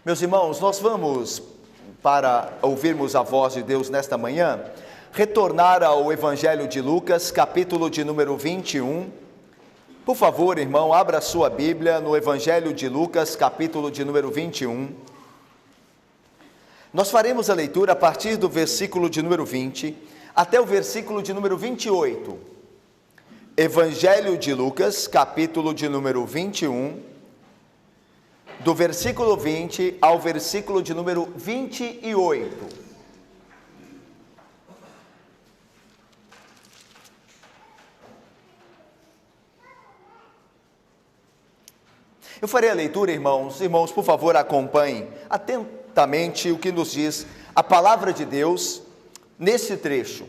Meus irmãos, nós vamos, para ouvirmos a voz de Deus nesta manhã, retornar ao Evangelho de Lucas, capítulo de número 21. Por favor, irmão, abra a sua Bíblia no Evangelho de Lucas, capítulo de número 21. Nós faremos a leitura a partir do versículo de número 20 até o versículo de número 28. Evangelho de Lucas, capítulo de número 21, do versículo 20 ao versículo de número 28. Eu farei a leitura, irmãos. Irmãos, por favor, acompanhem atentamente o que nos diz a palavra de Deus nesse trecho.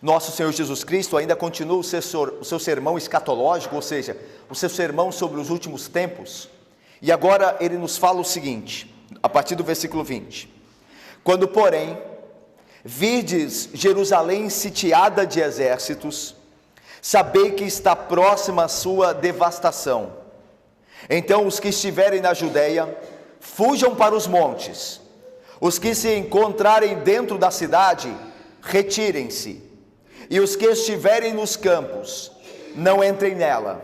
Nosso Senhor Jesus Cristo ainda continua o seu sermão escatológico, ou seja, o seu sermão sobre os últimos tempos. E agora ele nos fala o seguinte, a partir do versículo 20. Quando, porém, virdes Jerusalém sitiada de exércitos, sabei que está próxima a sua devastação. Então os que estiverem na Judeia, fujam para os montes. Os que se encontrarem dentro da cidade, retirem-se. E os que estiverem nos campos, não entrem nela.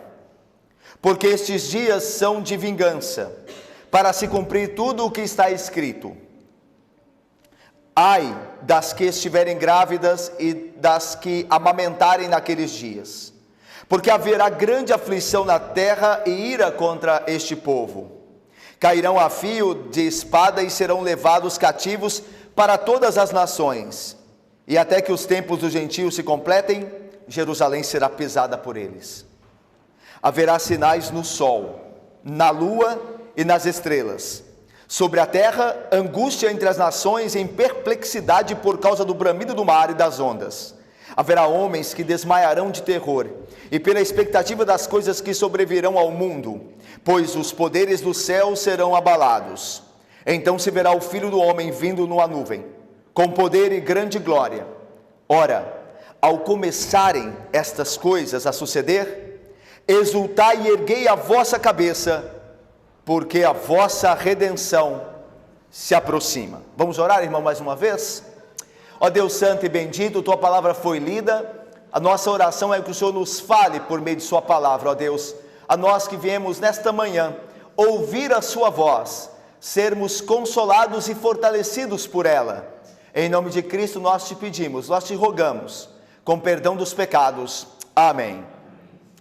Porque estes dias são de vingança, para se cumprir tudo o que está escrito. Ai das que estiverem grávidas e das que amamentarem naqueles dias. Porque haverá grande aflição na terra e ira contra este povo. Cairão a fio de espada e serão levados cativos para todas as nações. E até que os tempos dos gentios se completem, Jerusalém será pisada por eles. Haverá sinais no sol, na lua e nas estrelas. Sobre a terra, angústia entre as nações em perplexidade por causa do bramido do mar e das ondas. Haverá homens que desmaiarão de terror e pela expectativa das coisas que sobrevirão ao mundo, pois os poderes do céu serão abalados. Então se verá o Filho do Homem vindo numa nuvem, com poder e grande glória. Ora, ao começarem estas coisas a suceder, exultai e erguei a vossa cabeça, porque a vossa redenção se aproxima. Vamos orar, irmão, mais uma vez? Ó Deus santo e bendito, tua palavra foi lida, a nossa oração é que o Senhor nos fale por meio de sua palavra, ó Deus, a nós que viemos nesta manhã ouvir a sua voz, sermos consolados e fortalecidos por ela. Em nome de Cristo nós te pedimos, nós te rogamos, com perdão dos pecados. Amém.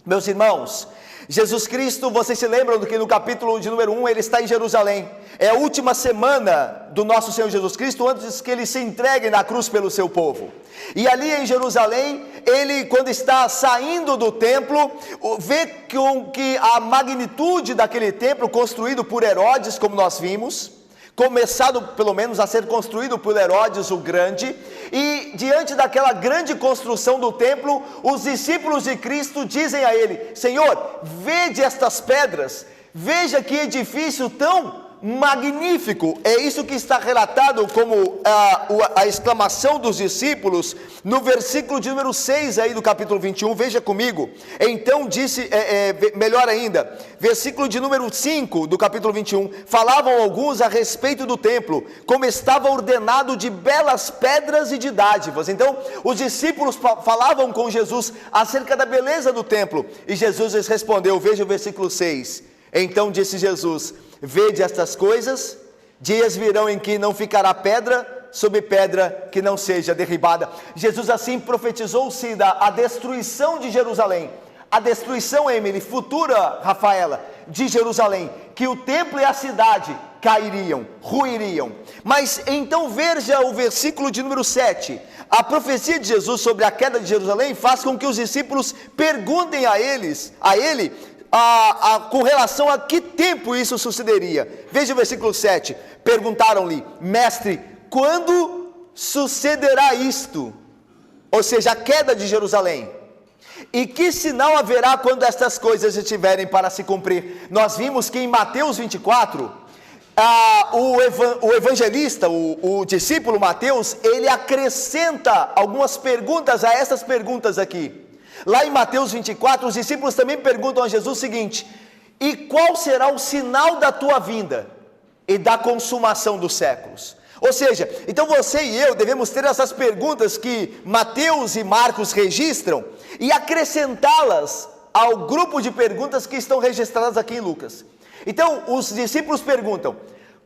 Meus irmãos, Jesus Cristo, vocês se lembram do que no capítulo de número 1 ele está em Jerusalém. É a última semana do nosso Senhor Jesus Cristo antes que ele se entregue na cruz pelo seu povo. E ali em Jerusalém, ele quando está saindo do templo, vê que a magnitude daquele templo construído por Herodes, como nós vimos, começado pelo menos a ser construído por Herodes o Grande, e diante daquela grande construção do templo, os discípulos de Cristo dizem a ele: Senhor, vede estas pedras, veja que edifício tão magnífico. É isso que está relatado como a exclamação dos discípulos no versículo de número 6 aí do capítulo 21, veja comigo. Então disse, melhor ainda, versículo de número 5 do capítulo 21, falavam alguns a respeito do templo, como estava ordenado de belas pedras e de dádivas. Então os discípulos falavam com Jesus acerca da beleza do templo, e Jesus lhes respondeu, veja o versículo 6, então disse Jesus: vede estas coisas, dias virão em que não ficará pedra sobre pedra que não seja derribada. Jesus assim profetizou-se a destruição de Jerusalém, a destruição, Emily, futura, Rafaela, de Jerusalém, que o templo e a cidade cairiam, ruiriam. Mas então veja o versículo de número 7, a profecia de Jesus sobre a queda de Jerusalém faz com que os discípulos perguntem a ele, com relação a que tempo isso sucederia. Veja o versículo 7, perguntaram-lhe: mestre, quando sucederá isto? Ou seja, a queda de Jerusalém. E que sinal haverá quando estas coisas estiverem para se cumprir? Nós vimos que em Mateus 24, o evangelista, o discípulo Mateus, ele acrescenta algumas perguntas a essas perguntas aqui. Lá em Mateus 24, os discípulos também perguntam a Jesus o seguinte: E qual será o sinal da tua vinda e da consumação dos séculos? Ou seja, então você e eu devemos ter essas perguntas que Mateus e Marcos registram e acrescentá-las ao grupo de perguntas que estão registradas aqui em Lucas. Então, os discípulos perguntam: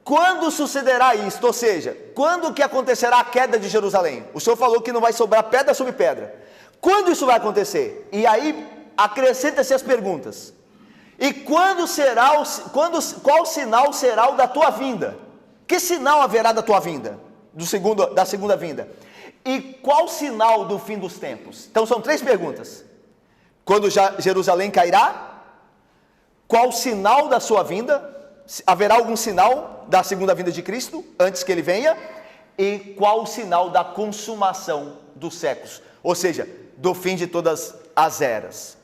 quando sucederá isto? Ou seja, quando que acontecerá a queda de Jerusalém? O Senhor falou que não vai sobrar pedra sobre pedra. Quando isso vai acontecer? E aí acrescenta-se as perguntas: e qual sinal será o da tua vinda? Que sinal haverá da tua vinda? Da segunda vinda? E qual sinal do fim dos tempos? Então são 3 perguntas. Quando Jerusalém cairá? Qual sinal da sua vinda? Haverá algum sinal da segunda vinda de Cristo, antes que ele venha? E qual o sinal da consumação dos séculos? Ou seja, do fim de todas as eras.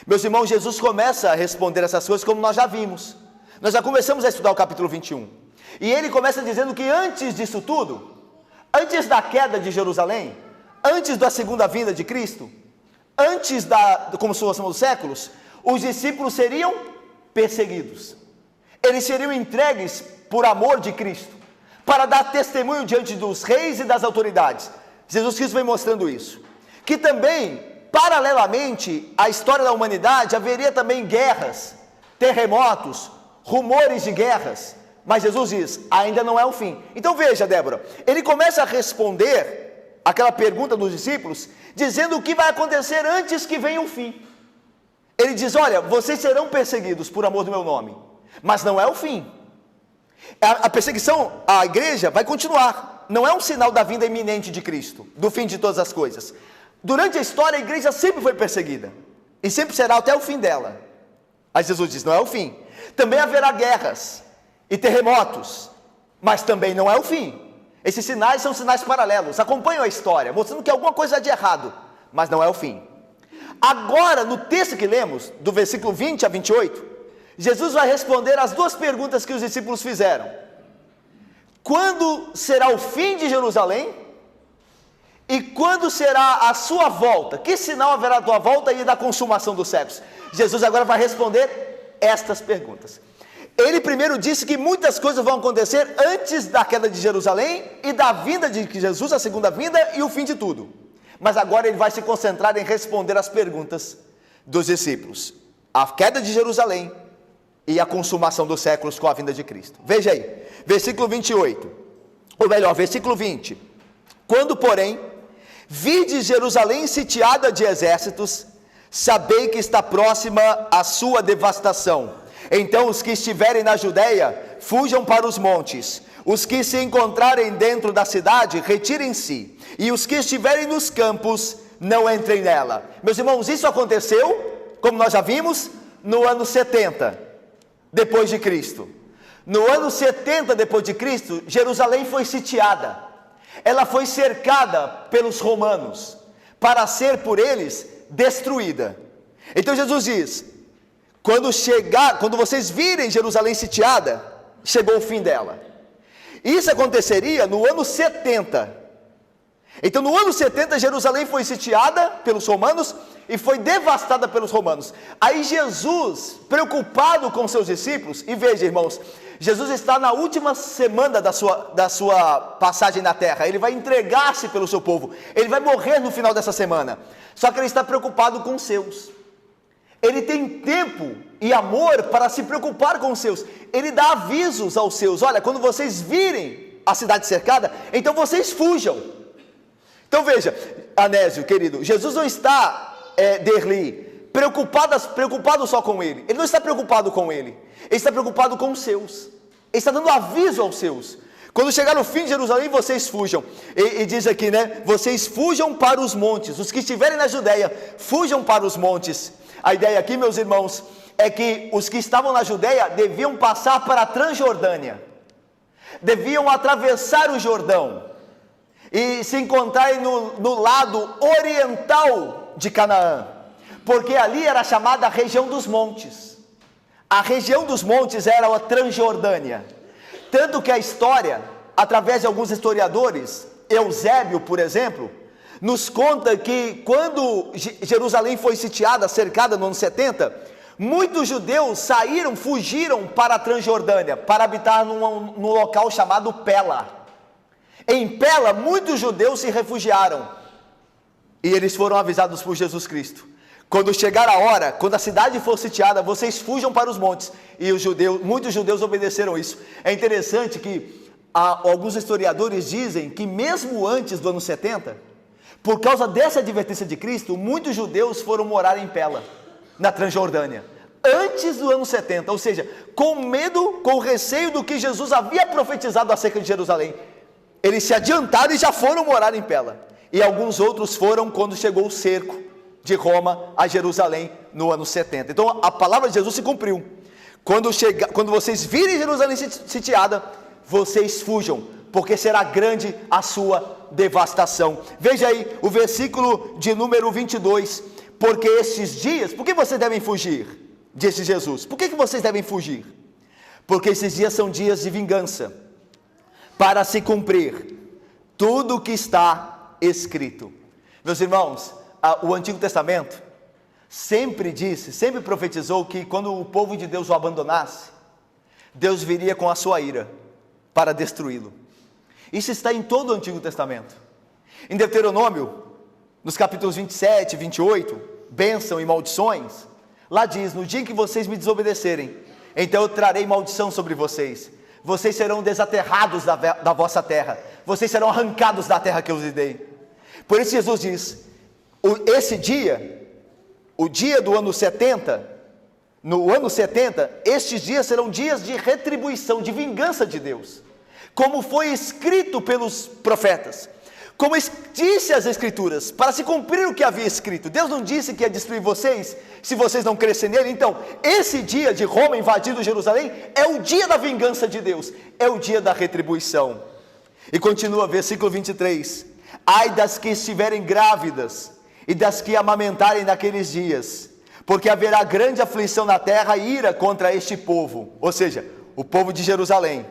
Meus irmãos, Jesus começa a responder essas coisas como nós já vimos. Nós já começamos a estudar o capítulo 21. E ele começa dizendo que antes disso tudo, antes da queda de Jerusalém, antes da segunda vinda de Cristo, antes da consumação dos séculos, os discípulos seriam perseguidos. Eles seriam entregues por amor de Cristo, para dar testemunho diante dos reis e das autoridades. Jesus Cristo vem mostrando isso. Que também, paralelamente à história da humanidade, haveria também guerras, terremotos, rumores de guerras. Mas Jesus diz, ainda não é o fim. Então veja, Débora, ele começa a responder aquela pergunta dos discípulos, dizendo o que vai acontecer antes que venha o fim. Ele diz, olha, vocês serão perseguidos por amor do meu nome, mas não é o fim. A perseguição à igreja vai continuar, não é um sinal da vinda iminente de Cristo, do fim de todas as coisas. Durante a história a igreja sempre foi perseguida, e sempre será até o fim dela. Aí Jesus diz, não é o fim. Também haverá guerras e terremotos, mas também não é o fim. Esses sinais são sinais paralelos, acompanham a história, mostrando que alguma coisa é de errado, mas não é o fim. Agora, no texto que lemos, do versículo 20 a 28, Jesus vai responder as 2 perguntas que os discípulos fizeram. Quando será o fim de Jerusalém? E quando será a sua volta? Que sinal haverá da tua volta e da consumação dos séculos? Jesus agora vai responder estas perguntas. Ele primeiro disse que muitas coisas vão acontecer antes da queda de Jerusalém e da vinda de Jesus, a segunda vinda e o fim de tudo. Mas agora ele vai se concentrar em responder as perguntas dos discípulos. A queda de Jerusalém e a consumação dos séculos com a vinda de Cristo. Veja aí, versículo 28, ou melhor, versículo 20. Quando, porém, vides Jerusalém sitiada de exércitos, sabei que está próxima a sua devastação. Então os que estiverem na Judeia, fujam para os montes. Os que se encontrarem dentro da cidade, retirem-se. E os que estiverem nos campos, não entrem nela. Meus irmãos, isso aconteceu, como nós já vimos, no ano 70, depois de Cristo. No ano 70 depois de Cristo, Jerusalém foi sitiada. Ela foi cercada pelos romanos, para ser por eles destruída. Então Jesus diz, quando vocês virem Jerusalém sitiada, chegou o fim dela. Isso aconteceria no ano 70. Então no ano 70 Jerusalém foi sitiada pelos romanos e foi devastada pelos romanos. Aí Jesus, preocupado com seus discípulos, e veja, irmãos, Jesus está na última semana da sua passagem na terra. Ele vai entregar-se pelo seu povo, ele vai morrer no final dessa semana. Só que ele está preocupado com os seus. Ele tem tempo e amor para se preocupar com os seus. Ele dá avisos aos seus, olha, quando vocês virem a cidade cercada, então vocês fujam. Então veja, Anésio, querido, Jesus não está, Derli, preocupado só com ele. Ele não está preocupado com ele, ele está preocupado com os seus. Ele está dando aviso aos seus. Quando chegar no fim de Jerusalém, vocês fujam. E diz aqui, né, vocês fujam para os montes. Os que estiverem na Judeia, fujam para os montes. A ideia aqui, meus irmãos, é que os que estavam na Judeia deviam passar para a Transjordânia, deviam atravessar o Jordão e se encontrarem no lado oriental de Canaã, porque ali era chamada a região dos montes. A região dos montes era a Transjordânia. Tanto que a história, através de alguns historiadores, Eusébio, por exemplo, nos conta que quando Jerusalém foi sitiada, cercada no ano 70, muitos judeus fugiram para a Transjordânia, para habitar num local chamado Pela. Em Pela, muitos judeus se refugiaram, e eles foram avisados por Jesus Cristo: quando chegar a hora, quando a cidade for sitiada, vocês fujam para os montes. E muitos judeus obedeceram isso. É interessante que alguns historiadores dizem que mesmo antes do ano 70, por causa dessa advertência de Cristo, muitos judeus foram morar em Pela, na Transjordânia, antes do ano 70, ou seja, com medo, com receio do que Jesus havia profetizado acerca de Jerusalém. Eles se adiantaram e já foram morar em Pela. E alguns outros foram quando chegou o cerco de Roma a Jerusalém no ano 70. Então a palavra de Jesus se cumpriu. Quando vocês virem Jerusalém sitiada, vocês fujam, porque será grande a sua devastação. Veja aí o versículo de número 22. Porque estes dias, por que vocês devem fugir? Disse Jesus. Por que vocês devem fugir? Porque esses dias são dias de vingança, para se cumprir tudo o que está escrito. Meus irmãos, o Antigo Testamento sempre profetizou que quando o povo de Deus o abandonasse, Deus viria com a sua ira para destruí-lo. Isso está em todo o Antigo Testamento. Em Deuteronômio, nos capítulos 27 e 28, bênção e maldições, lá diz: no dia em que vocês me desobedecerem, então eu trarei maldição sobre vocês. Vocês serão desaterrados da vossa terra. Vocês serão arrancados da terra que eu lhes dei. Por isso Jesus diz: esse dia, o dia do ano 70, no ano 70, estes dias serão dias de retribuição, de vingança de Deus, como foi escrito pelos profetas, como disse as Escrituras, para se cumprir o que havia escrito. Deus não disse que ia destruir vocês, se vocês não crescerem nele. Então, esse dia de Roma invadindo Jerusalém, é o dia da vingança de Deus, é o dia da retribuição. E continua, versículo 23, ai das que estiverem grávidas, e das que amamentarem naqueles dias, porque haverá grande aflição na terra e ira contra este povo, ou seja, o povo de Jerusalém,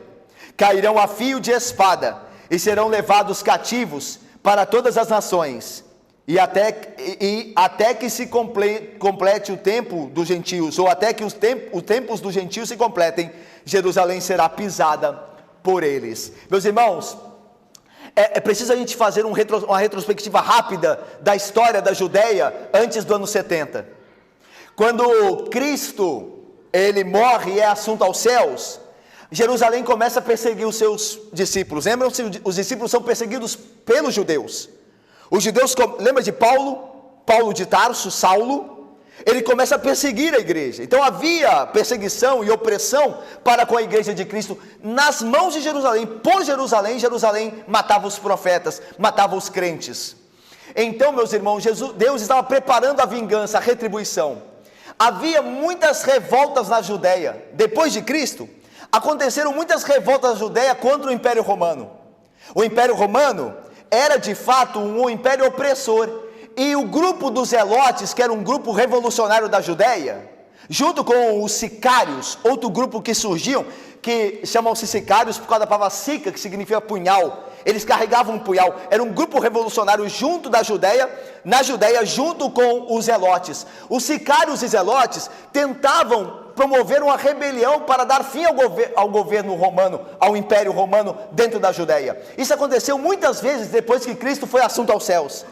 cairão a fio de espada, e serão levados cativos para todas as nações, e até que se complete o tempo dos gentios, ou até que os tempos dos gentios se completem, Jerusalém será pisada por eles. Meus irmãos, é preciso a gente fazer uma retrospectiva rápida da história da Judéia antes do ano 70. Quando Cristo, ele morre e é assunto aos céus, Jerusalém começa a perseguir os seus discípulos. Lembram-se, os discípulos são perseguidos pelos judeus. Os judeus, lembra de Paulo de Tarso, Saulo? Ele começa a perseguir a igreja. Então havia perseguição e opressão para com a igreja de Cristo nas mãos de Jerusalém. Por Jerusalém matava os profetas, matava os crentes. Então, meus irmãos, Deus estava preparando a vingança, a retribuição. Havia muitas revoltas na Judéia. Depois de Cristo, aconteceram muitas revoltas na Judéia contra o Império Romano. O Império Romano era de fato um império opressor. E o grupo dos Zelotes, que era um grupo revolucionário da Judéia, junto com os sicários, outro grupo que surgiam, que chamam-se sicários por causa da palavra sica, que significa punhal. Eles carregavam um punhal. Era um grupo revolucionário junto da Judéia, na Judéia, junto com os Zelotes. Os sicários e Zelotes tentavam promover uma rebelião para dar fim ao governo romano, ao Império Romano dentro da Judéia. Isso aconteceu muitas vezes depois que Cristo foi assunto aos céus.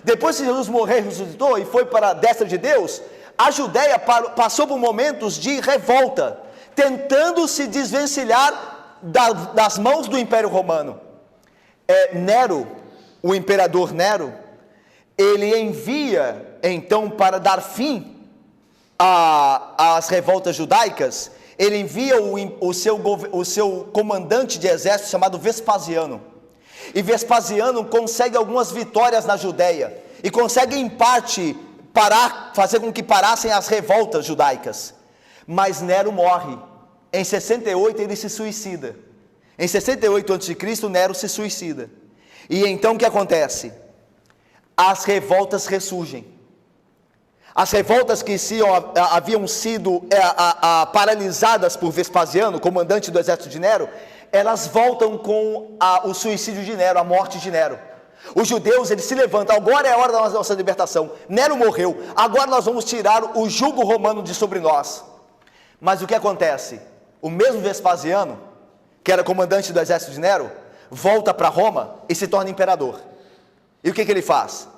Depois que Jesus morreu, ressuscitou e foi para a destra de Deus, a Judéia passou por momentos de revolta, tentando se desvencilhar das mãos do Império Romano. Nero, o imperador Nero, ele envia então, para dar fim às revoltas judaicas, ele envia o seu comandante de exército chamado Vespasiano. E Vespasiano consegue algumas vitórias na Judéia e consegue em parte fazer com que parassem as revoltas judaicas. Mas Nero morre. Em 68 ele se suicida. Em 68 a.C. Nero se suicida. E então o que acontece? As revoltas ressurgem. As revoltas que haviam sido paralisadas por Vespasiano, comandante do exército de Nero, elas voltam com o suicídio de Nero, a morte de Nero. Os judeus, eles se levantam, agora é a hora da nossa libertação. Nero morreu, agora nós vamos tirar o jugo romano de sobre nós. Mas o que acontece? O mesmo Vespasiano, que era comandante do exército de Nero, volta para Roma e se torna imperador. E o que ele faz?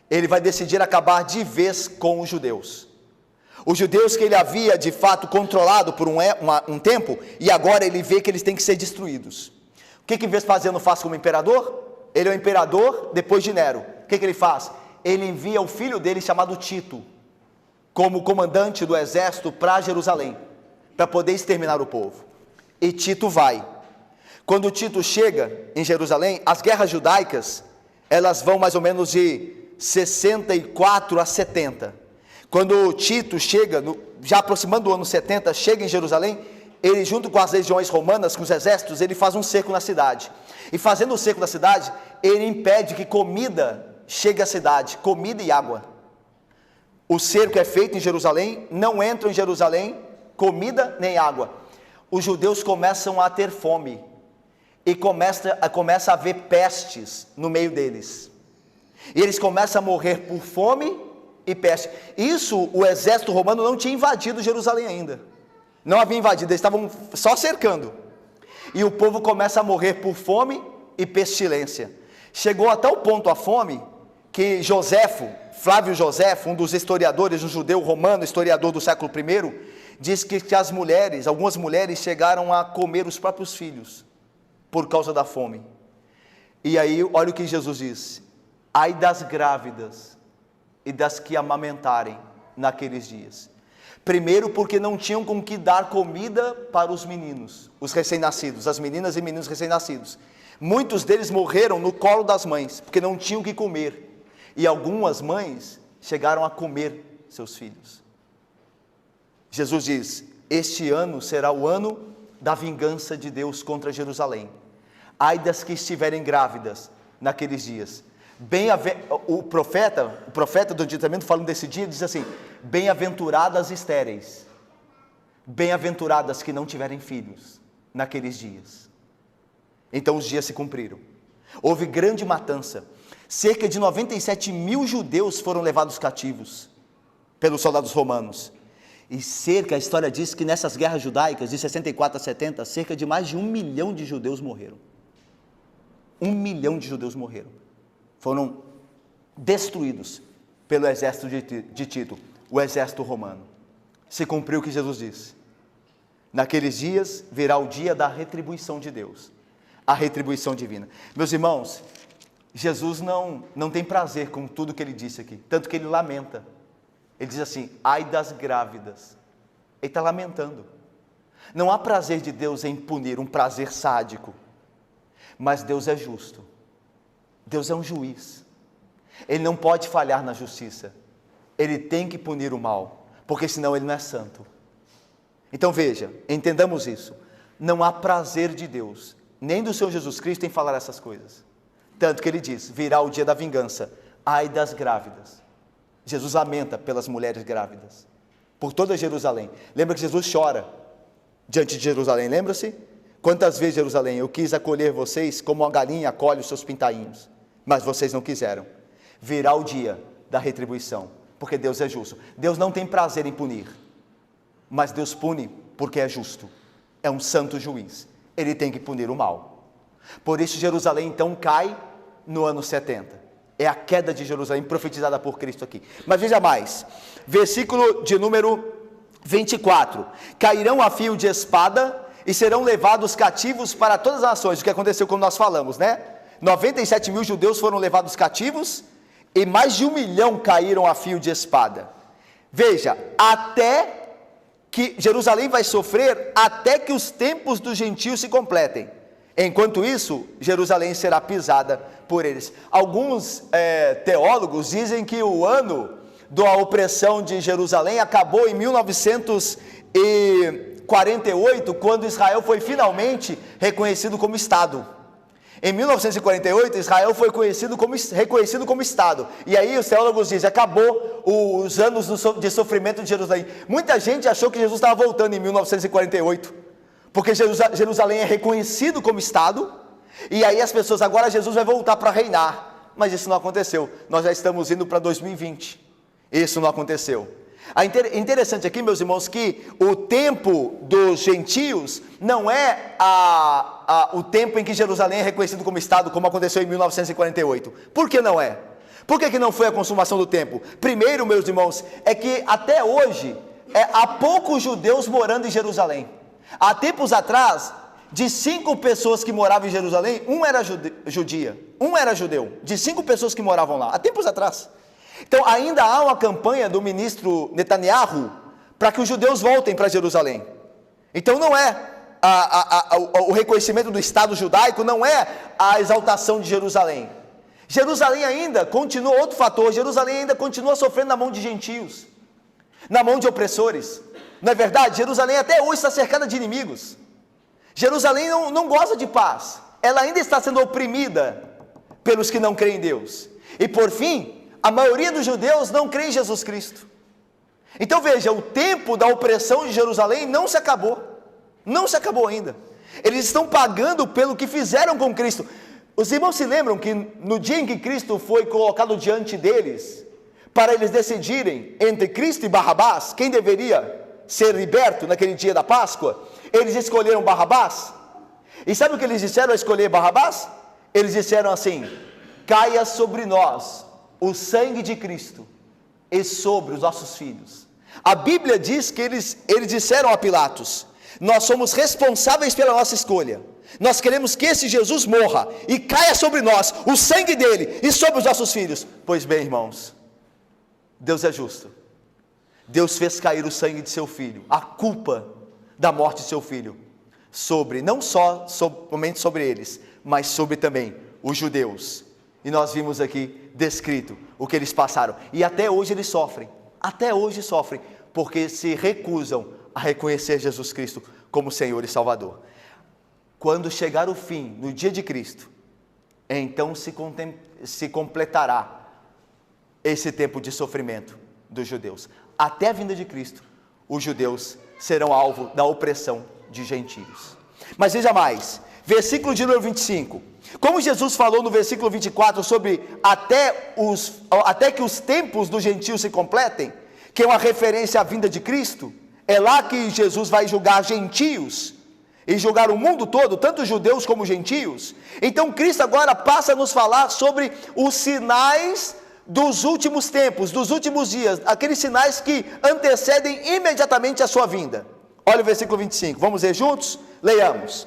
Ele vai decidir acabar de vez com os judeus. Os judeus que ele havia de fato controlado por um tempo, e agora ele vê que eles têm que ser destruídos. O que Vespasiano faz como imperador? Ele é o imperador depois de Nero. O que ele faz? Ele envia o filho dele chamado Tito, como comandante do exército para Jerusalém, para poder exterminar o povo. E Tito vai. Quando Tito chega em Jerusalém, as guerras judaicas, elas vão mais ou menos de 64 a 70. Quando Tito chega, já aproximando do ano 70, chega em Jerusalém, ele junto com as legiões romanas, com os exércitos, ele faz um cerco na cidade. E fazendo o cerco da cidade, ele impede que comida chegue à cidade, comida e água. O cerco é feito em Jerusalém, não entra em Jerusalém comida nem água. Os judeus começam a ter fome, e começa a haver pestes no meio deles. E eles começam a morrer por fome e peste. Isso, o exército romano não tinha invadido Jerusalém ainda. Não havia invadido, eles estavam só cercando. E o povo começa a morrer por fome e pestilência. Chegou até o ponto a fome, que Flávio Joséfo, um dos historiadores, um judeu romano, historiador do século I, diz que algumas mulheres chegaram a comer os próprios filhos, por causa da fome. E aí, olha o que Jesus diz: ai das grávidas e das que amamentarem naqueles dias. Primeiro, porque não tinham com que dar comida para os meninos, os recém-nascidos, as meninas e meninos recém-nascidos. Muitos deles morreram no colo das mães, porque não tinham o que comer. E algumas mães chegaram a comer seus filhos. Jesus diz: este ano será o ano da vingança de Deus contra Jerusalém. Ai das que estiverem grávidas naqueles dias. O profeta do Antigo Testamento, falando desse dia, diz assim: bem-aventuradas estéreis, bem-aventuradas que não tiverem filhos naqueles dias. Então os dias se cumpriram. Houve grande matança. Cerca de 97 mil judeus foram levados cativos pelos soldados romanos. E a história diz que nessas guerras judaicas, de 64 a 70, cerca de mais de 1 milhão de judeus morreram. 1 milhão de judeus morreram. Foram destruídos pelo exército de Tito, o exército romano. Se cumpriu o que Jesus disse: naqueles dias virá o dia da retribuição de Deus, a retribuição divina. Meus irmãos, Jesus não tem prazer com tudo que ele disse aqui, tanto que ele lamenta. Ele diz assim: ai das grávidas. Ele está lamentando. Não há prazer de Deus em punir, um prazer sádico. Mas Deus é justo. Deus é um juiz. Ele não pode falhar na justiça. Ele tem que punir o mal, porque senão ele não é santo. Então veja, entendamos isso. Não há prazer de Deus, nem do Senhor Jesus Cristo, em falar essas coisas. Tanto que ele diz: virá o dia da vingança, ai das grávidas. Jesus lamenta pelas mulheres grávidas, por toda Jerusalém. Lembra que Jesus chora diante de Jerusalém, lembra-se? Quantas vezes, Jerusalém, eu quis acolher vocês como uma galinha acolhe os seus pintainhos, mas vocês não quiseram. Virá o dia da retribuição, porque Deus é justo. Deus não tem prazer em punir, mas Deus pune porque é justo. É um santo juiz. Ele tem que punir o mal. Por isso Jerusalém então cai no ano 70. É a queda de Jerusalém profetizada por Cristo aqui. Mas veja mais, versículo de número 24: cairão a fio de espada e serão levados cativos para todas as nações. O que aconteceu, como nós falamos, né? 97 mil judeus foram levados cativos e mais de 1 milhão caíram a fio de espada. Veja, até que Jerusalém vai sofrer até que os tempos dos gentios se completem. Enquanto isso, Jerusalém será pisada por eles. Alguns teólogos dizem que o ano da opressão de Jerusalém acabou em 1948, quando Israel foi finalmente reconhecido como Estado. Em 1948, Israel foi reconhecido como Estado. E aí os teólogos dizem: acabou os anos de sofrimento de Jerusalém. Muita gente achou que Jesus estava voltando em 1948, porque Jerusalém é reconhecido como Estado, e aí as pessoas, agora Jesus vai voltar para reinar. mas isso não aconteceu. Nós já estamos indo para 2020. Isso não aconteceu. Interessante aqui, meus irmãos, que o tempo dos gentios não é o tempo em que Jerusalém é reconhecido como Estado, como aconteceu em 1948. Por que não é? Por que não foi a consumação do tempo? Primeiro, meus irmãos, é que até hoje há poucos judeus morando em Jerusalém. Há tempos atrás, de 5 pessoas que moravam em Jerusalém, um era judeu, de 5 pessoas que moravam lá, há tempos atrás. Então ainda há uma campanha do ministro Netanyahu para que os judeus voltem para Jerusalém. Então não é o reconhecimento do Estado judaico, não é a exaltação de Jerusalém. Jerusalém ainda continua, outro fator, Jerusalém ainda continua sofrendo na mão de gentios, na mão de opressores. Não é verdade? Jerusalém até hoje está cercada de inimigos. Jerusalém não goza de paz, ela ainda está sendo oprimida pelos que não creem em Deus. E por fim, a maioria dos judeus não crê em Jesus Cristo. Então veja, o tempo da opressão de Jerusalém não se acabou ainda. Eles estão pagando pelo que fizeram com Cristo. Os irmãos se lembram que no dia em que Cristo foi colocado diante deles, para eles decidirem entre Cristo e Barrabás, quem deveria ser liberto naquele dia da Páscoa, eles escolheram Barrabás. E sabe o que eles disseram ao escolher Barrabás? Eles disseram assim: caia sobre nós o sangue de Cristo e sobre os nossos filhos. A Bíblia diz que eles disseram a Pilatos: nós somos responsáveis pela nossa escolha, nós queremos que esse Jesus morra e caia sobre nós o sangue dele e sobre os nossos filhos. Pois bem, irmãos, Deus é justo. Deus fez cair o sangue de seu filho, a culpa da morte de seu filho, não somente sobre eles, mas sobre também os judeus. E nós vimos aqui descrito o que eles passaram, e até hoje eles sofrem, porque se recusam a reconhecer Jesus Cristo como Senhor e Salvador. Quando chegar o fim, no dia de Cristo, então se completará esse tempo de sofrimento dos judeus. Até a vinda de Cristo, os judeus serão alvo da opressão de gentios. Mas veja mais, versículo de número 25, como Jesus falou no versículo 24 sobre até que os tempos dos gentios se completem, que é uma referência à vinda de Cristo, é lá que Jesus vai julgar gentios, e julgar o mundo todo, tanto judeus como gentios. Então Cristo agora passa a nos falar sobre os sinais dos últimos tempos, dos últimos dias, aqueles sinais que antecedem imediatamente a sua vinda. Olha o versículo 25, vamos ler juntos? Leiamos: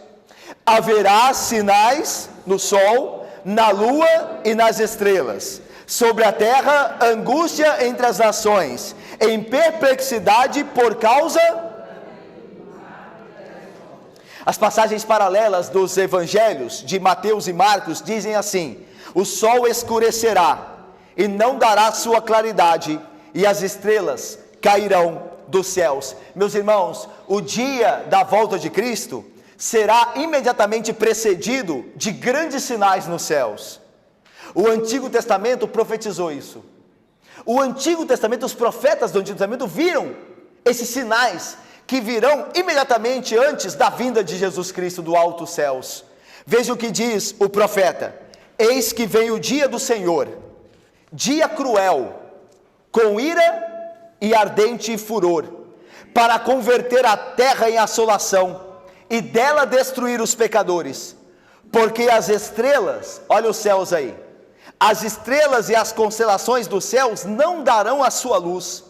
haverá sinais no sol, na lua e nas estrelas, sobre a terra angústia entre as nações, em perplexidade por causa... As passagens paralelas dos evangelhos de Mateus e Marcos dizem assim: o sol escurecerá e não dará sua claridade, e as estrelas cairão dos céus. Meus irmãos, o dia da volta de Cristo será imediatamente precedido de grandes sinais nos céus. O Antigo Testamento profetizou isso. O Antigo Testamento, os profetas do Antigo Testamento viram esses sinais que virão imediatamente antes da vinda de Jesus Cristo do alto céus. Veja o que diz o profeta: eis que vem o dia do Senhor, dia cruel, com ira e ardente furor, para converter a terra em assolação, e dela destruir os pecadores, porque as estrelas, olha os céus aí, as estrelas e as constelações dos céus não darão a sua luz,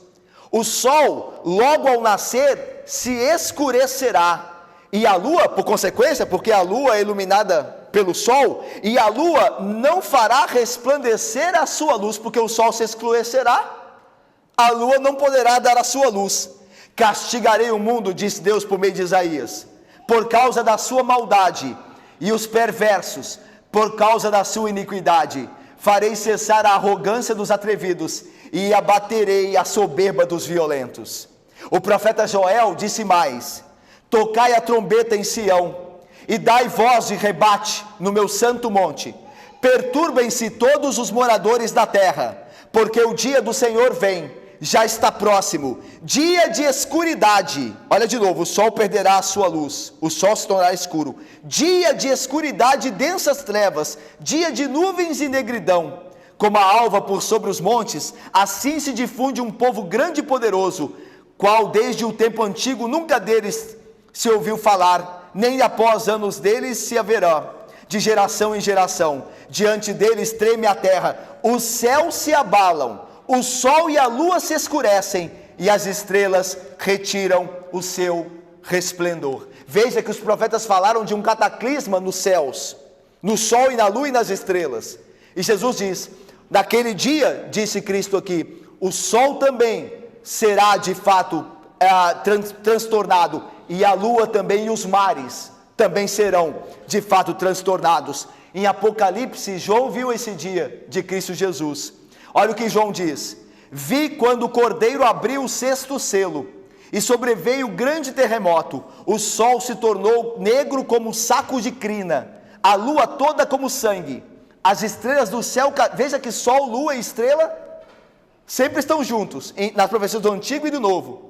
o sol logo ao nascer se escurecerá, e a lua, por consequência, porque a lua é iluminada pelo sol, e a lua não fará resplandecer a sua luz, porque o sol se escurecerá, a lua não poderá dar a sua luz. Castigarei o mundo, diz Deus por meio de Isaías, por causa da sua maldade, e os perversos por causa da sua iniquidade. Farei cessar a arrogância dos atrevidos, e abaterei a soberba dos violentos. O profeta Joel disse mais: tocai a trombeta em Sião, e dai voz de rebate no meu santo monte. Perturbem-se todos os moradores da terra, porque o dia do Senhor vem, já está próximo, dia de escuridade. Olha de novo, o sol perderá a sua luz, o sol se tornará escuro. Dia de escuridade e densas trevas, dia de nuvens e negridão, como a alva por sobre os montes, assim se difunde um povo grande e poderoso, qual desde o tempo antigo nunca deles se ouviu falar, nem após anos deles se haverá, de geração em geração. Diante deles treme a terra, os céus se abalam, o sol e a lua se escurecem, e as estrelas retiram o seu resplendor. Veja que os profetas falaram de um cataclisma nos céus, no sol e na lua e nas estrelas. E Jesus diz: naquele dia, disse Cristo aqui, o sol também será de fato transtornado, e a lua também, e os mares também serão de fato transtornados. Em Apocalipse, João viu esse dia de Cristo Jesus. Olha o que João diz: vi quando o Cordeiro abriu o sexto selo, e sobreveio grande terremoto, o sol se tornou negro como saco de crina, a lua toda como sangue, as estrelas do céu, veja que sol, lua e estrela sempre estão juntos, nas profecias do Antigo e do Novo.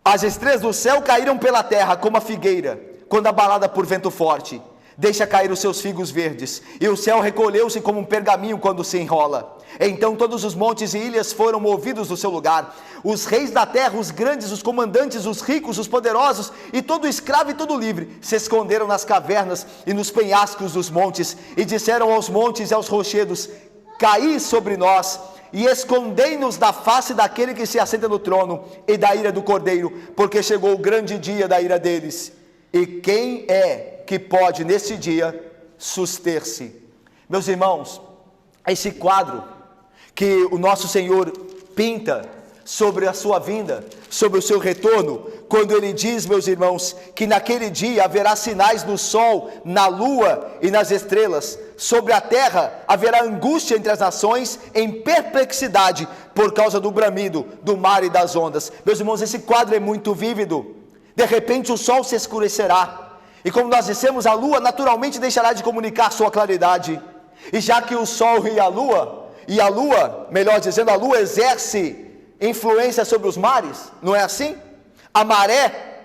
As estrelas do céu caíram pela terra como a figueira, quando abalada por vento forte, deixa cair os seus figos verdes, e o céu recolheu-se como um pergaminho quando se enrola. Então todos os montes e ilhas foram movidos do seu lugar, os reis da terra, os grandes, os comandantes, os ricos, os poderosos, e todo escravo e todo livre, se esconderam nas cavernas e nos penhascos dos montes, e disseram aos montes e aos rochedos: caí sobre nós, e escondei-nos da face daquele que se assenta no trono, e da ira do Cordeiro, porque chegou o grande dia da ira deles. E quem é que pode nesse dia suster-se? Meus irmãos, esse quadro que o nosso Senhor pinta sobre a sua vinda, sobre o seu retorno, quando ele diz, meus irmãos, que naquele dia haverá sinais no sol, na lua e nas estrelas, sobre a terra haverá angústia entre as nações, em perplexidade por causa do bramido do mar e das ondas. Meus irmãos, esse quadro é muito vívido. De repente o sol se escurecerá, e como nós dissemos, a lua naturalmente deixará de comunicar sua claridade. E já que o sol e a lua, melhor dizendo, a lua exerce influência sobre os mares, não é assim? A maré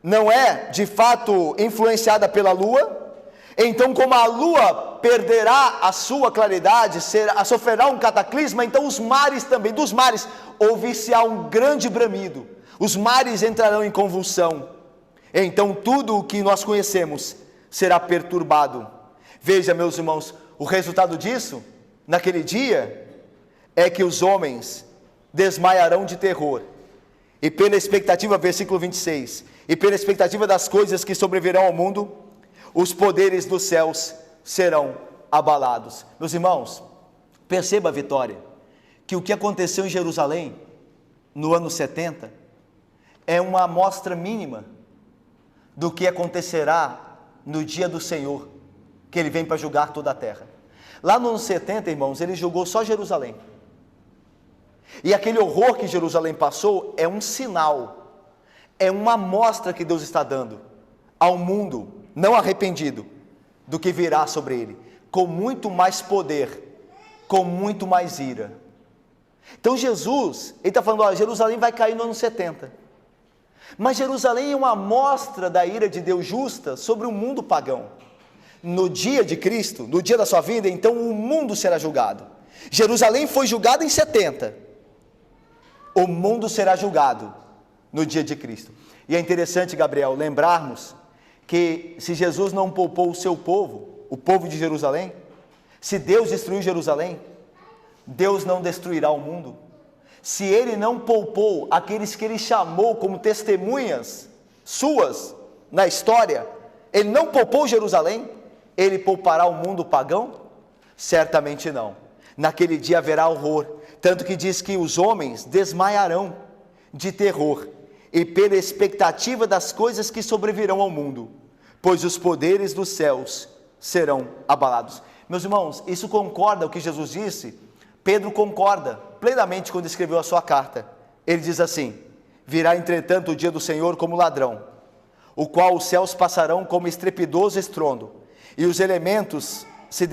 não é de fato influenciada pela lua. Então, como a lua perderá a sua claridade, sofrerá um cataclisma, então os mares também, dos mares ouvir-se-á um grande bramido, os mares entrarão em convulsão. Então tudo o que nós conhecemos será perturbado. Veja, meus irmãos, o resultado disso, naquele dia, é que os homens desmaiarão de terror, e pela expectativa, versículo 26, e pela expectativa das coisas que sobrevirão ao mundo, os poderes dos céus serão abalados. Meus irmãos, perceba a vitória, que o que aconteceu em Jerusalém, no ano 70, é uma amostra mínima do que acontecerá no dia do Senhor, que Ele vem para julgar toda a terra. Lá no ano 70, irmãos, Ele julgou só Jerusalém. E aquele horror que Jerusalém passou é um sinal, é uma amostra que Deus está dando ao mundo não arrependido do que virá sobre ele, com muito mais poder, com muito mais ira. Então Jesus, ele está falando, Jerusalém vai cair no ano 70. Mas Jerusalém é uma amostra da ira de Deus justa sobre o mundo pagão. No dia de Cristo, no dia da sua vida, então o mundo será julgado. Jerusalém foi julgada em 70. O mundo será julgado no dia de Cristo. E é interessante, Gabriel, lembrarmos que se Jesus não poupou o seu povo, o povo de Jerusalém, se Deus destruiu Jerusalém, Deus não destruirá o mundo. Se Ele não poupou aqueles que Ele chamou como testemunhas suas na história, Ele não poupou Jerusalém, Ele poupará o mundo pagão? Certamente não. Naquele dia haverá horror, tanto que diz que os homens desmaiarão de terror e pela expectativa das coisas que sobrevirão ao mundo, pois os poderes dos céus serão abalados. Meus irmãos, isso concorda com o que Jesus disse? Pedro concorda plenamente quando escreveu a sua carta. Ele diz assim: virá entretanto o dia do Senhor como ladrão, o qual os céus passarão como estrepidoso estrondo, e os elementos se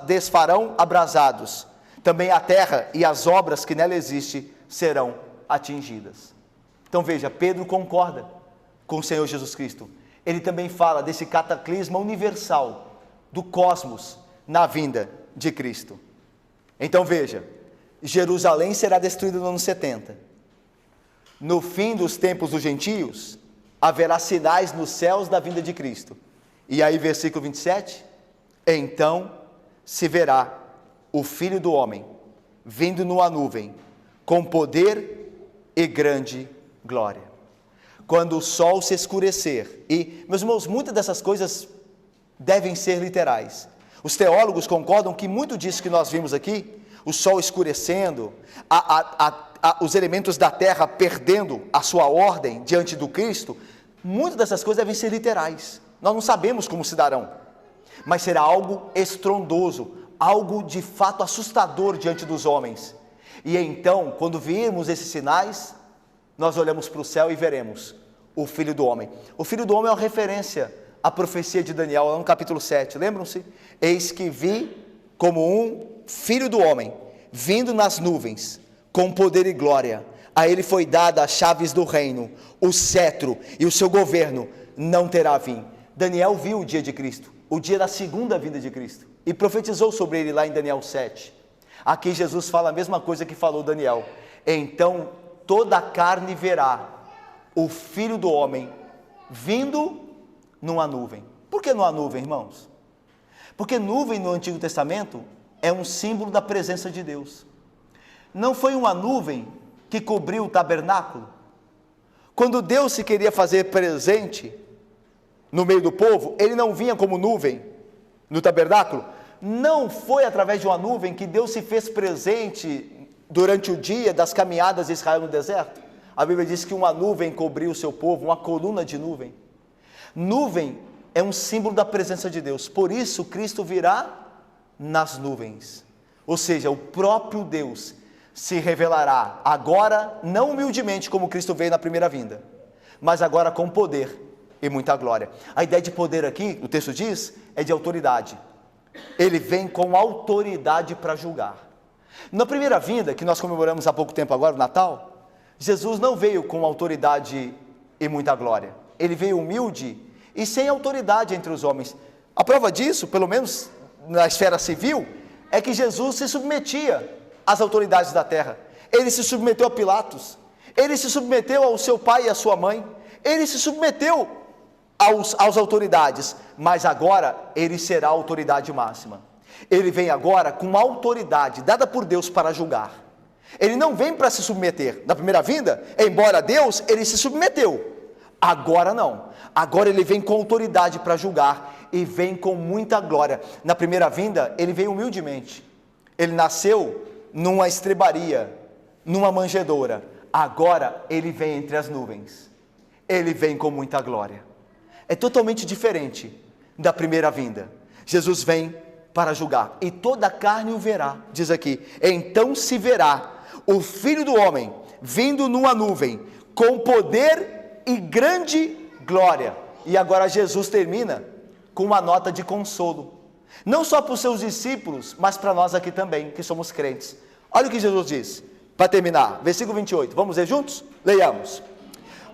desfarão abrasados, também a terra e as obras que nela existem serão atingidas. Então veja, Pedro concorda com o Senhor Jesus Cristo. Ele também fala desse cataclisma universal do cosmos na vinda de Cristo. Então veja, Jerusalém será destruída no ano 70. No fim dos tempos dos gentios, haverá sinais nos céus da vinda de Cristo. E aí versículo 27, então se verá o Filho do Homem vindo numa nuvem, com poder e grande glória. Quando o sol se escurecer, e, meus irmãos, muitas dessas coisas devem ser literais. Os teólogos concordam que muito disso que nós vimos aqui, o sol escurecendo, os elementos da terra perdendo a sua ordem diante do Cristo, muitas dessas coisas devem ser literais. Nós não sabemos como se darão, mas será algo estrondoso, algo de fato assustador diante dos homens. E então, quando virmos esses sinais, nós olhamos para o céu e veremos o Filho do Homem. O Filho do Homem é uma referência à profecia de Daniel, lá no capítulo 7, lembram-se? Eis que vi como um Filho do Homem, vindo nas nuvens, com poder e glória. A ele foi dada as chaves do reino, o cetro, e o seu governo não terá fim. Daniel viu o dia de Cristo, o dia da segunda vinda de Cristo, e profetizou sobre ele lá em Daniel 7. Aqui Jesus fala a mesma coisa que falou Daniel. Então toda a carne verá o Filho do Homem vindo numa nuvem. Por que numa nuvem, irmãos? Porque nuvem no Antigo Testamento é um símbolo da presença de Deus. Não foi uma nuvem que cobriu o tabernáculo? Quando Deus se queria fazer presente no meio do povo, ele não vinha como nuvem no tabernáculo. Não foi através de uma nuvem que Deus se fez presente durante o dia das caminhadas de Israel no deserto. A Bíblia diz que uma nuvem cobriu o seu povo, uma coluna de nuvem. Nuvem é um símbolo da presença de Deus, por isso Cristo virá nas nuvens, ou seja, o próprio Deus se revelará agora, não humildemente como Cristo veio na primeira vinda, mas agora com poder e muita glória. A ideia de poder aqui, o texto diz, é de autoridade. Ele vem com autoridade para julgar. Na primeira vinda, que nós comemoramos há pouco tempo agora, o Natal, Jesus não veio com autoridade e muita glória. Ele veio humilde e sem autoridade entre os homens. A prova disso, pelo menos na esfera civil, é que Jesus se submetia às autoridades da terra. Ele se submeteu a Pilatos, ele se submeteu ao seu pai e à sua mãe, ele se submeteu às autoridades, mas agora ele será a autoridade máxima. Ele vem agora com uma autoridade dada por Deus para julgar. Ele não vem para se submeter. Na primeira vinda, embora Deus, ele se submeteu. Agora não. Agora ele vem com autoridade para julgar e vem com muita glória. Na primeira vinda, ele veio humildemente. Ele nasceu numa estrebaria, numa manjedoura. Agora ele vem entre as nuvens. Ele vem com muita glória. É totalmente diferente da primeira vinda. Jesus vem para julgar, e toda a carne o verá, diz aqui, então se verá o Filho do Homem vindo numa nuvem, com poder e grande glória. E agora Jesus termina com uma nota de consolo, não só para os seus discípulos, mas para nós aqui também, que somos crentes. Olha o que Jesus diz, para terminar, versículo 28, vamos ler juntos? Leiamos.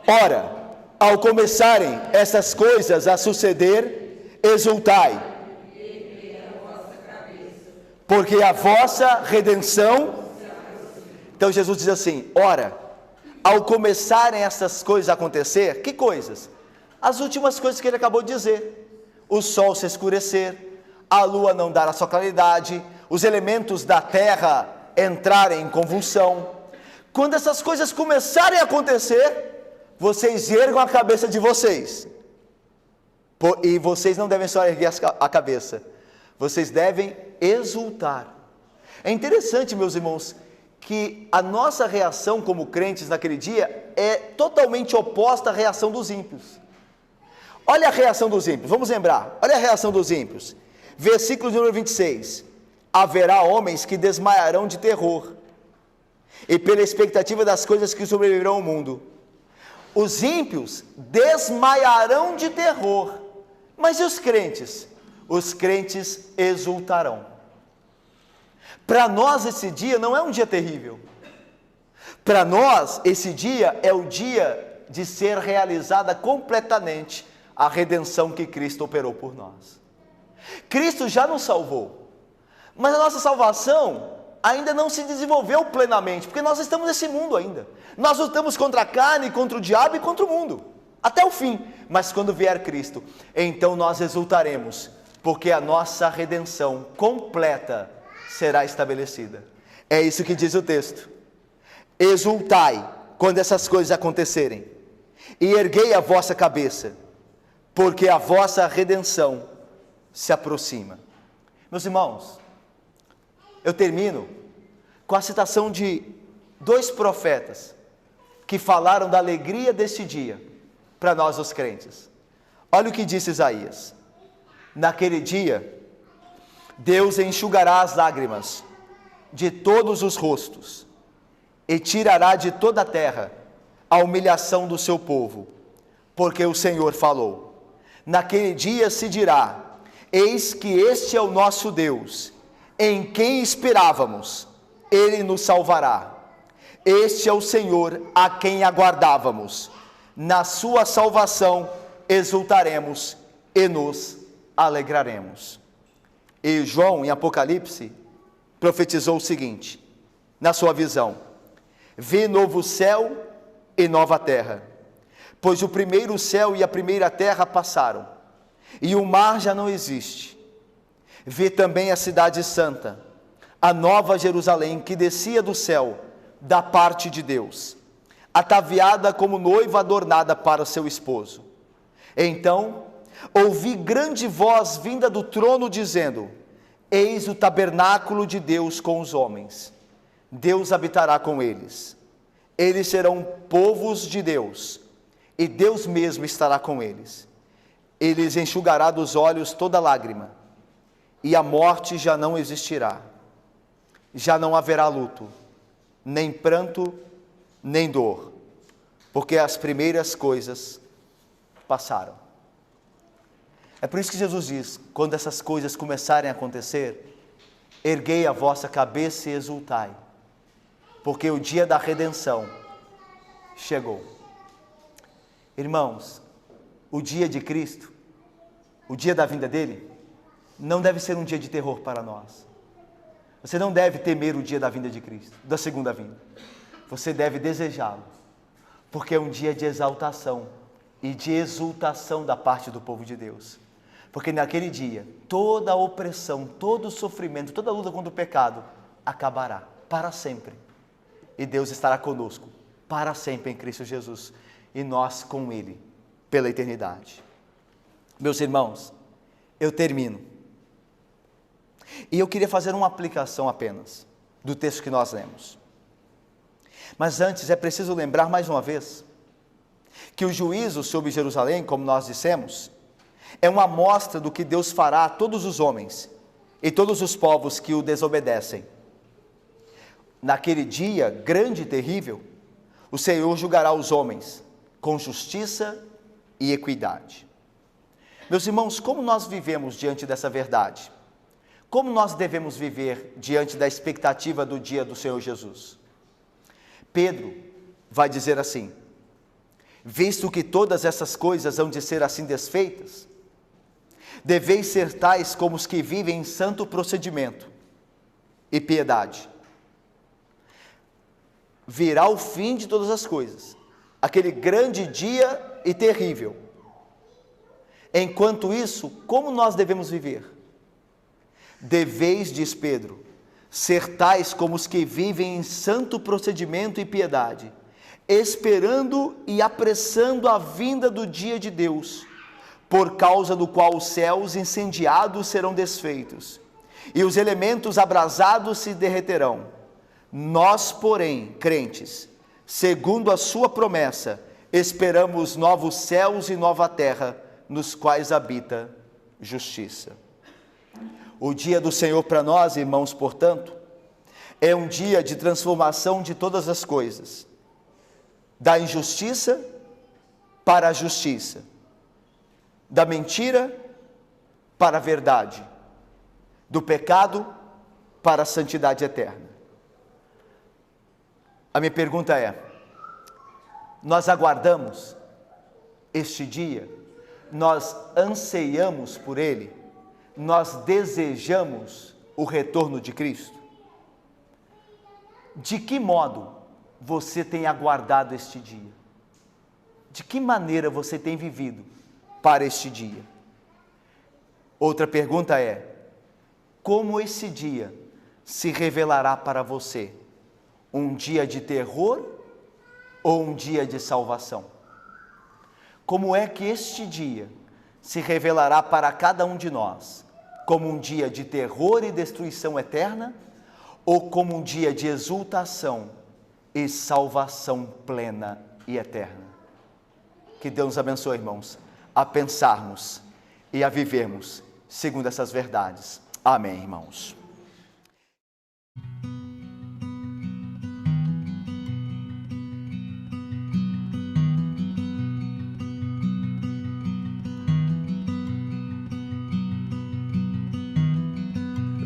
Ora, ao começarem essas coisas a suceder, exultai, porque a vossa redenção... Então Jesus diz assim, ora, ao começarem essas coisas a acontecer, que coisas? As últimas coisas que ele acabou de dizer, o sol se escurecer, a lua não dar a sua claridade, os elementos da terra entrarem em convulsão. Quando essas coisas começarem a acontecer, vocês ergam a cabeça de vocês, e vocês não devem só erguer a cabeça, vocês devem exultar. É interessante, meus irmãos, que a nossa reação como crentes naquele dia é totalmente oposta à reação dos ímpios. Olha a reação dos ímpios, vamos lembrar, olha a reação dos ímpios. Versículo de número 26, haverá homens que desmaiarão de terror, e pela expectativa das coisas que sobreviverão ao mundo. Os ímpios desmaiarão de terror, mas e os crentes? Os crentes exultarão. Para nós esse dia não é um dia terrível. Para nós esse dia é o dia de ser realizada completamente a redenção que Cristo operou por nós. Cristo já nos salvou. Mas a nossa salvação ainda não se desenvolveu plenamente, porque nós estamos nesse mundo ainda. Nós lutamos contra a carne, contra o diabo e contra o mundo, até o fim. Mas quando vier Cristo, então nós exultaremos, porque a nossa redenção completa será estabelecida. É isso que diz o texto. Exultai quando essas coisas acontecerem, e erguei a vossa cabeça, porque a vossa redenção se aproxima. Meus irmãos, eu termino com a citação de 2 profetas que falaram da alegria deste dia para nós os crentes. Olha o que disse Isaías: naquele dia, Deus enxugará as lágrimas de todos os rostos e tirará de toda a terra a humilhação do seu povo, porque o Senhor falou. Naquele dia se dirá: eis que este é o nosso Deus, em quem esperávamos, Ele nos salvará. Este é o Senhor a quem aguardávamos, na sua salvação exultaremos e nos alegraremos. E João, em Apocalipse, profetizou o seguinte, na sua visão: vi novo céu e nova terra, pois o primeiro céu e a primeira terra passaram, e o mar já não existe. Vi também a cidade santa, a nova Jerusalém, que descia do céu, da parte de Deus, ataviada como noiva adornada para seu esposo. Então ouvi grande voz vinda do trono dizendo: eis o tabernáculo de Deus com os homens, Deus habitará com eles, eles serão povos de Deus, e Deus mesmo estará com eles. Ele enxugará dos olhos toda lágrima, e a morte já não existirá. Já não haverá luto, nem pranto, nem dor, porque as primeiras coisas passaram. É por isso que Jesus diz: quando essas coisas começarem a acontecer, erguei a vossa cabeça e exultai, porque o dia da redenção chegou. Irmãos, o dia de Cristo, o dia da vinda dele, não deve ser um dia de terror para nós. Você não deve temer o dia da vinda de Cristo, da segunda vinda. Você deve desejá-lo, porque é um dia de exaltação e de exultação da parte do povo de Deus. Porque naquele dia, toda a opressão, todo o sofrimento, toda a luta contra o pecado acabará para sempre. E Deus estará conosco para sempre em Cristo Jesus, e nós com Ele pela eternidade. Meus irmãos, eu termino. E eu queria fazer uma aplicação apenas do texto que nós lemos. Mas antes é preciso lembrar mais uma vez que o juízo sobre Jerusalém, como nós dissemos, é uma amostra do que Deus fará a todos os homens e todos os povos que o desobedecem. Naquele dia grande e terrível, o Senhor julgará os homens com justiça e equidade. Meus irmãos, como nós vivemos diante dessa verdade? Como nós devemos viver diante da expectativa do dia do Senhor Jesus? Pedro vai dizer assim: visto que todas essas coisas hão de ser assim desfeitas, deveis ser tais como os que vivem em santo procedimento e piedade. Virá o fim de todas as coisas, aquele grande dia e terrível. Enquanto isso, como nós devemos viver? Deveis, diz Pedro, ser tais como os que vivem em santo procedimento e piedade, esperando e apressando a vinda do dia de Deus, por causa do qual os céus incendiados serão desfeitos, e os elementos abrasados se derreterão. Nós, porém, crentes, segundo a sua promessa, esperamos novos céus e nova terra, nos quais habita justiça. O dia do Senhor para nós, irmãos, portanto, é um dia de transformação de todas as coisas, da injustiça para a justiça, da mentira para a verdade, do pecado para a santidade eterna. A minha pergunta é: nós aguardamos este dia? Nós anseiamos por ele? Nós desejamos o retorno de Cristo? De que modo você tem aguardado este dia? De que maneira você tem vivido para este dia? Outra pergunta é: como esse dia se revelará para você? Um dia de terror ou um dia de salvação? Como é que este dia se revelará para cada um de nós? Como um dia de terror e destruição eterna? Ou como um dia de exultação e salvação plena e eterna? Que Deus nos abençoe, irmãos, a pensarmos e a vivermos segundo essas verdades. Amém, irmãos.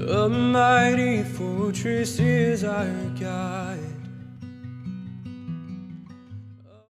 A mighty fortress is our God.